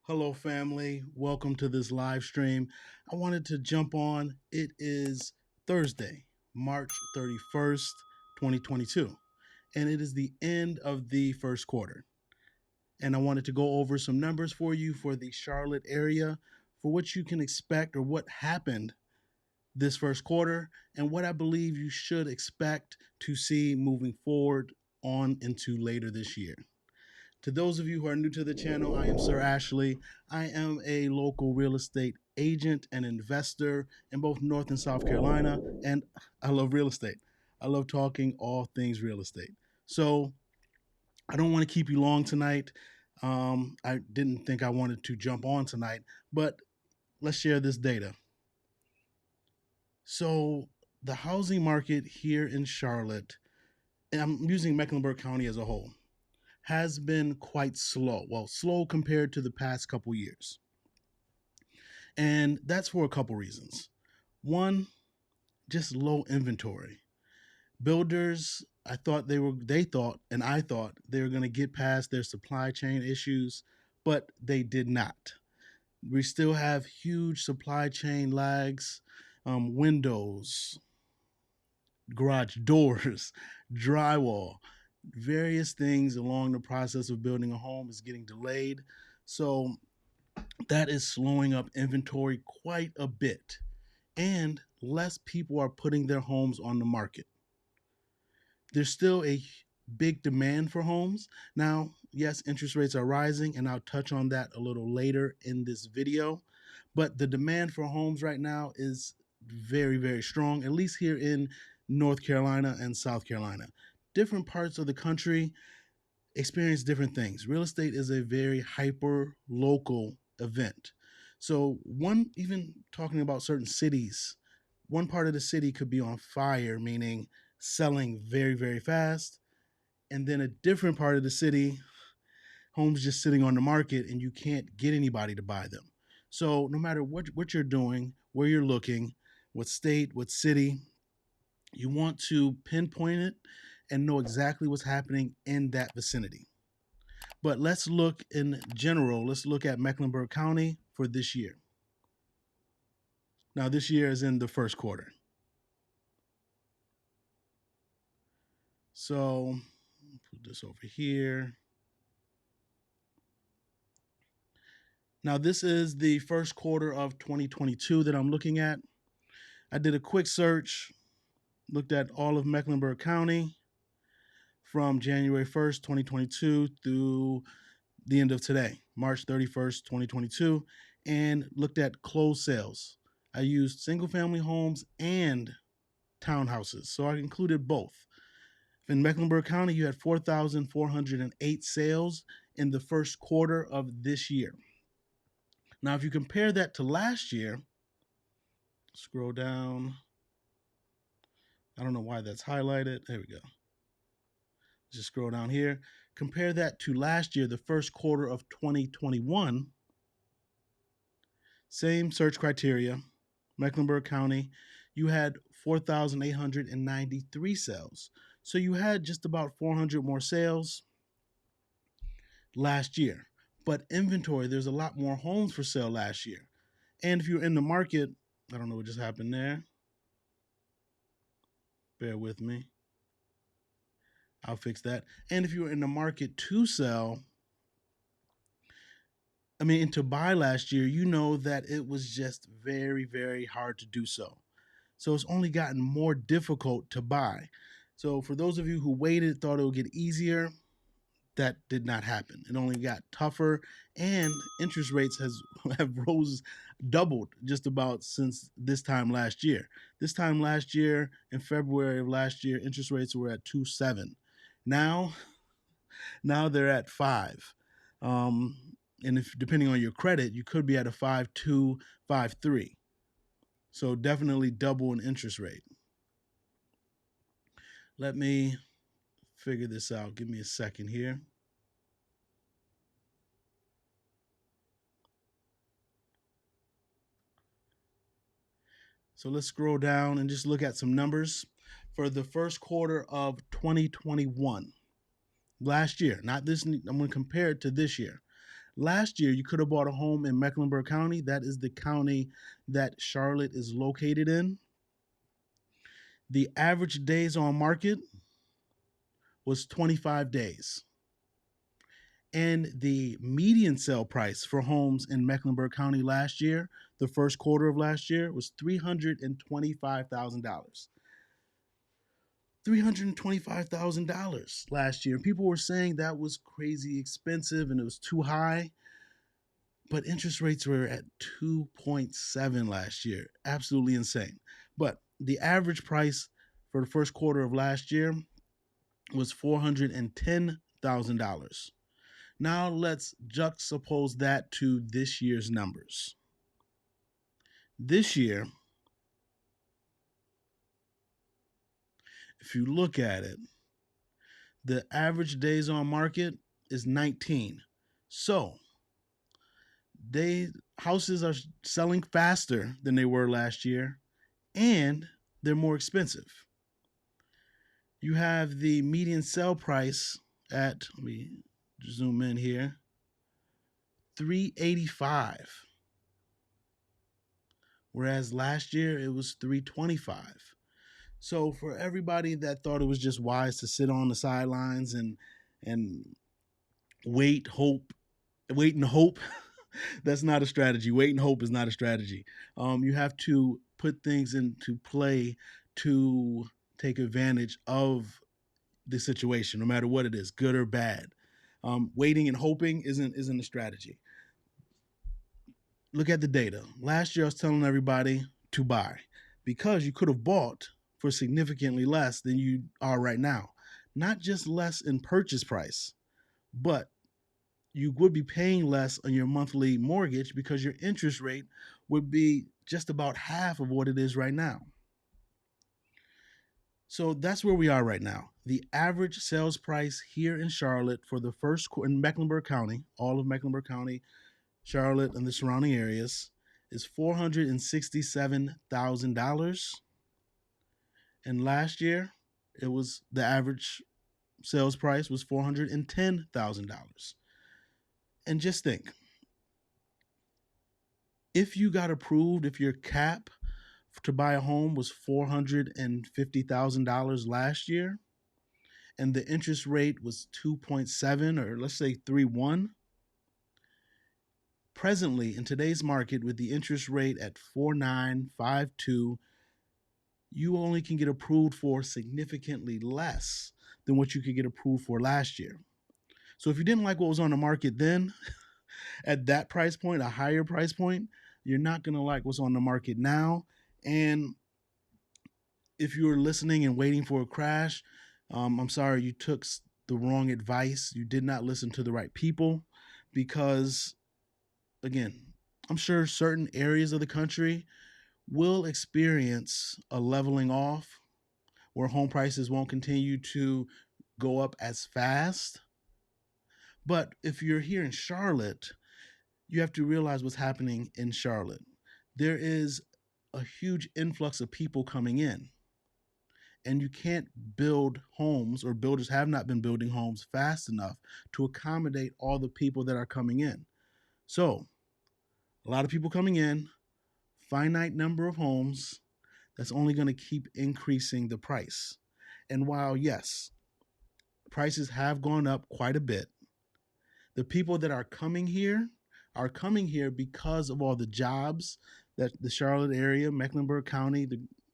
Hello, family. Welcome to this live stream. I wanted to jump on. It is Thursday, March 31st, 2022, and it is the end of the first quarter. And I wanted to go over some numbers for you for the Charlotte area for what you can expect or what happened this first quarter and what I believe you should expect to see moving forward on into later this year. To those of you who are new to the channel, I am Sir Ashley. I am a local real estate agent and investor in both North and South Carolina, and I love real estate. I love talking all things real estate. So I don't want to keep you long tonight. I didn't think I wanted to jump on tonight, but let's share this data. So the housing market here in Charlotte, and I'm using Mecklenburg County as a whole, has been quite slow. Well, slow compared to the past couple years. And that's for a couple reasons. One, just low inventory. Builders, they thought and I thought they were going to get past their supply chain issues, but they did not. We still have huge supply chain lags, windows, garage doors, drywall, various things along the process of building a home is getting delayed. So that is slowing up inventory quite a bit. And less people are putting their homes on the market. There's still a big demand for homes. Now, yes, interest rates are rising, and I'll touch on that a little later in this video. But the demand for homes right now is very, very strong, at least here in North Carolina and South Carolina. Different parts of the country experience different things. Real estate is a very hyper local event. So, one, even talking about certain cities, one part of the city could be on fire, meaning selling very, very fast. And then a different part of the city, homes just sitting on the market and you can't get anybody to buy them. So, no matter what you're doing, where you're looking, what state, what city, you want to pinpoint it and know exactly what's happening in that vicinity. But let's look in general, let's look at Mecklenburg County for this year. Now, this year is in the first quarter. So, put this over here. Now, this is the first quarter of 2022 that I'm looking at. I did a quick search, looked at all of Mecklenburg County from January 1st, 2022 through the end of today, March 31st, 2022, and looked at closed sales. I used single family homes and townhouses, so I included both. In Mecklenburg County, you had 4,408 sales in the first quarter of this year. Now, if you compare that to last year, scroll down. I don't know why that's highlighted. There we go. Just scroll down here. Compare that to last year, the first quarter of 2021. Same search criteria, Mecklenburg County, you had 4,893 sales. So you had just about 400 more sales last year. But inventory, there's a lot more homes for sale last year. And if you're in the market, I don't know what just happened there. Bear with me. I'll fix that. And if you were in the market to sell, and to buy last year, you know that it was just very, very hard to do so. So it's only gotten more difficult to buy. So for those of you who waited, thought it would get easier, that did not happen. It only got tougher, and interest rates have rose doubled just about since this time last year. This time last year, in February of last year, interest rates were at 2.7. Now, now they're at 5. And if depending on your credit, you could be at a 5.2, 5.3. So definitely double an interest rate. Let me figure this out. Give me a second here. So let's scroll down and just look at some numbers for the first quarter of 2021. Last year, not this, I'm going to compare it to this year. Last year, you could have bought a home in Mecklenburg County. That is the county that Charlotte is located in. The average days on market was 25 days. And the median sale price for homes in Mecklenburg County last year, the first quarter of last year, was $325,000. $325,000 last year. And people were saying that was crazy expensive and it was too high. But interest rates were at 2.7 last year. Absolutely insane. But the average price for the first quarter of last year was $410,000. Now let's juxtapose that to this year's numbers. This year, if you look at it, the average days on market is 19. So they houses are selling faster than they were last year, and they're more expensive. You have the median sale price at, let me zoom in here, 385, whereas last year it was 325. So for everybody that thought it was just wise to sit on the sidelines and wait, wait and hope, that's not a strategy. Wait and hope is not a strategy. You have to put things into play to take advantage of the situation, no matter what it is, good or bad. Waiting and hoping isn't a strategy. Look at the data. Last year, I was telling everybody to buy because you could have bought for significantly less than you are right now. Not just less in purchase price, but you would be paying less on your monthly mortgage because your interest rate would be just about half of what it is right now. So that's where we are right now. The average sales price here in Charlotte for the first in Mecklenburg County, all of Mecklenburg County, Charlotte, and the surrounding areas, is $467,000. And last year, it was the average sales price was $410,000. And just think, if you got approved, if your cap to buy a home was $450,000 last year, and the interest rate was 2.7 or let's say 3.1, presently in today's market with the interest rate at 4.952, you only can get approved for significantly less than what you could get approved for last year. So if you didn't like what was on the market then, at that price point, a higher price point, you're not going to like what's on the market now. And if you were listening and waiting for a crash, I'm sorry, you took the wrong advice. You did not listen to the right people because, again, I'm sure certain areas of the country will experience a leveling off where home prices won't continue to go up as fast. But if you're here in Charlotte, you have to realize what's happening in Charlotte. There is a huge influx of people coming in, and you can't build homes, or builders have not been building homes fast enough to accommodate all the people that are coming in. So, a lot of people coming in, finite number of homes, that's only going to keep increasing the price. And while, yes, prices have gone up quite a bit, the people that are coming here because of all the jobs that the Charlotte area, Mecklenburg County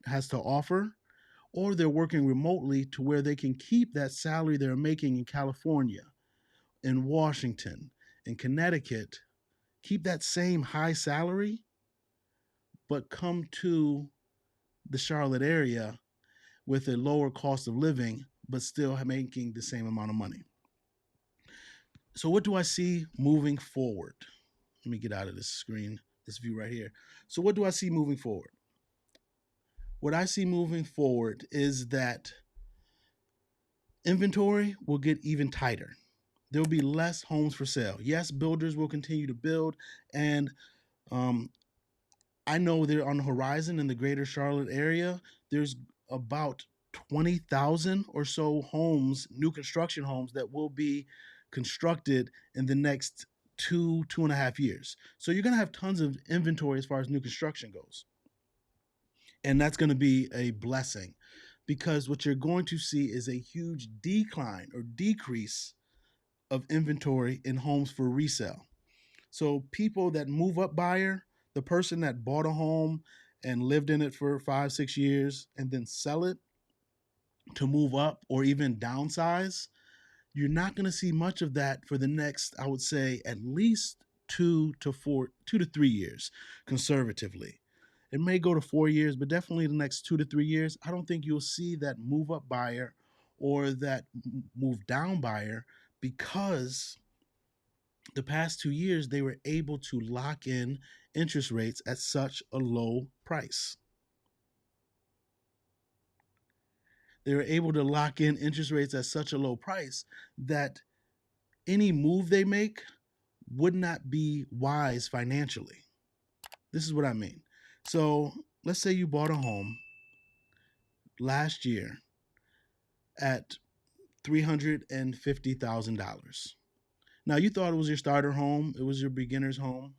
has to offer, or they're working remotely to where they can keep that salary they're making in California, in Washington, in Connecticut, keep that same high salary, but come to the Charlotte area with a lower cost of living, but still making the same amount of money. So, what do I see moving forward? Let me get out of this screen, this view right here. So, what do I see moving forward? What I see moving forward is that inventory will get even tighter. There will be less homes for sale. Yes, builders will continue to build, and um, I know they're on the horizon in the greater Charlotte area. There's about 20,000 or so homes, new construction homes, that will be constructed in the next two and a half years. So you're going to have tons of inventory as far as new construction goes. And that's going to be a blessing because what you're going to see is a huge decline or decrease of inventory in homes for resale. So people that move up buyer, the person that bought a home and lived in it for 5, 6 years and then sell it to move up or even downsize, you're not going to see much of that for the next, I would say, at least 2 to 3 years, conservatively. It may go to 4 years, but definitely the next 2 to 3 years, I don't think you'll see that move up buyer or that move down buyer because the past 2 years they were able to lock in interest rates at such a low price. They were able to lock in interest rates at such a low price that any move they make would not be wise financially. This is what I mean. So let's say you bought a home last year at $350,000. Now you thought it was your starter home, it was your beginner's home,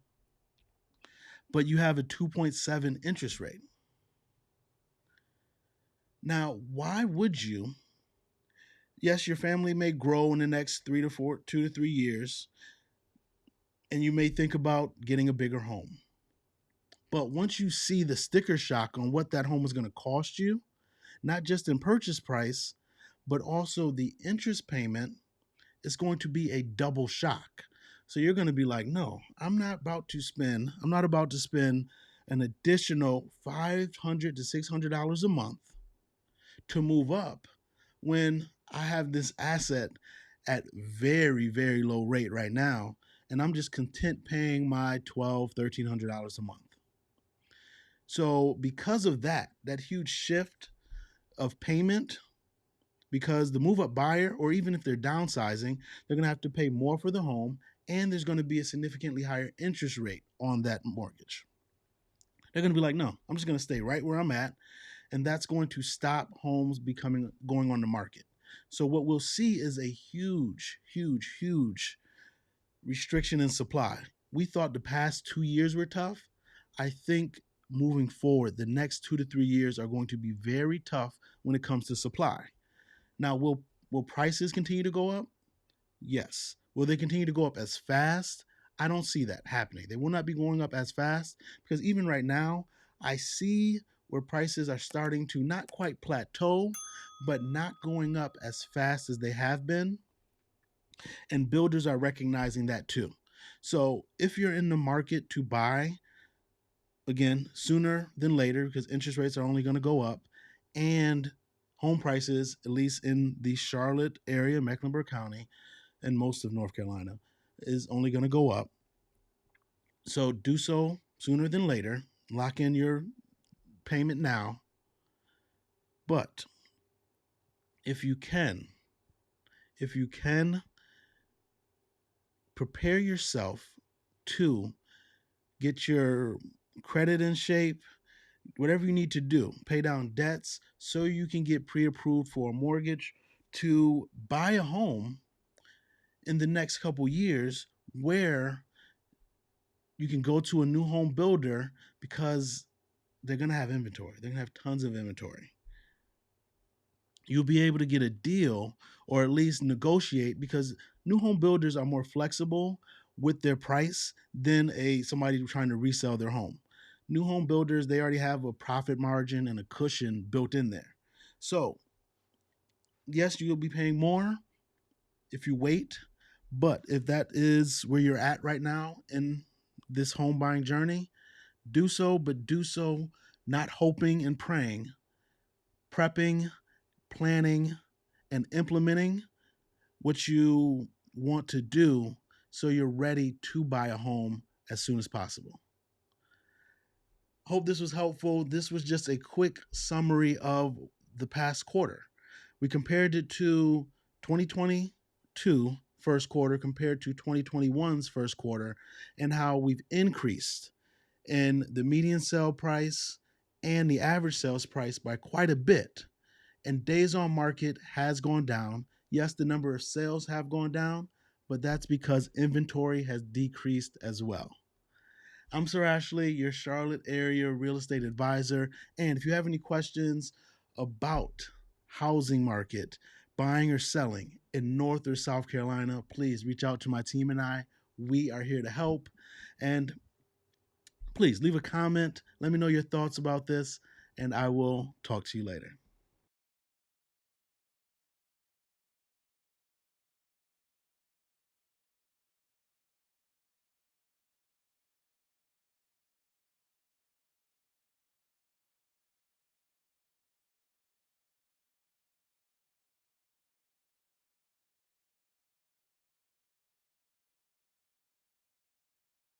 but you have a 2.7 interest rate. Now, why would you? Yes, your family may grow in the next 2 to 3 years, and you may think about getting a bigger home. But once you see the sticker shock on what that home is going to cost you, not just in purchase price, but also the interest payment, is going to be a double shock. So you're going to be like, no, I'm not about to spend an additional $500 to $600 a month to move up when I have this asset at very, very low rate right now. And I'm just content paying my $1,200, $1,300 a month. So because of that huge shift of payment, because the move up buyer, or even if they're downsizing, they're going to have to pay more for the home, and there's going to be a significantly higher interest rate on that mortgage. They're going to be like, no, I'm just going to stay right where I'm at, and that's going to stop homes going on the market. So what we'll see is a huge, huge, huge restriction in supply. We thought the past 2 years were tough. I think moving forward, the next 2 to 3 years are going to be very tough when it comes to supply. Now, will prices continue to go up? Yes. Will they continue to go up as fast? I don't see that happening. They will not be going up as fast because even right now, I see where prices are starting to not quite plateau, but not going up as fast as they have been. And builders are recognizing that too. So if you're in the market to buy, again, sooner than later, because interest rates are only going to go up, and home prices, at least in the Charlotte area, Mecklenburg County, and most of North Carolina, is only going to go up. So do so sooner than later. Lock in your payment now. But if you can, prepare yourself to get your credit in shape, whatever you need to do, pay down debts so you can get pre-approved for a mortgage to buy a home in the next couple years where you can go to a new home builder because they're going to have inventory. They're going to have tons of inventory. You'll be able to get a deal or at least negotiate because new home builders are more flexible with their price than somebody trying to resell their home. New home builders, they already have a profit margin and a cushion built in there. So, yes, you'll be paying more if you wait, but if that is where you're at right now in this home buying journey, do so, but do so not hoping and praying, prepping, planning, and implementing what you want to do so you're ready to buy a home as soon as possible. Hope this was helpful. This was just a quick summary of the past quarter. We compared it to 2022 first quarter compared to 2021's first quarter and how we've increased in the median sale price and the average sales price by quite a bit. And days on market has gone down. Yes, the number of sales have gone down, but that's because inventory has decreased as well. I'm Sir Ashley, your Charlotte area real estate advisor. And if you have any questions about housing market, buying or selling in North or South Carolina, please reach out to my team and I. We are here to help. And please leave a comment. Let me know your thoughts about this, and I will talk to you later.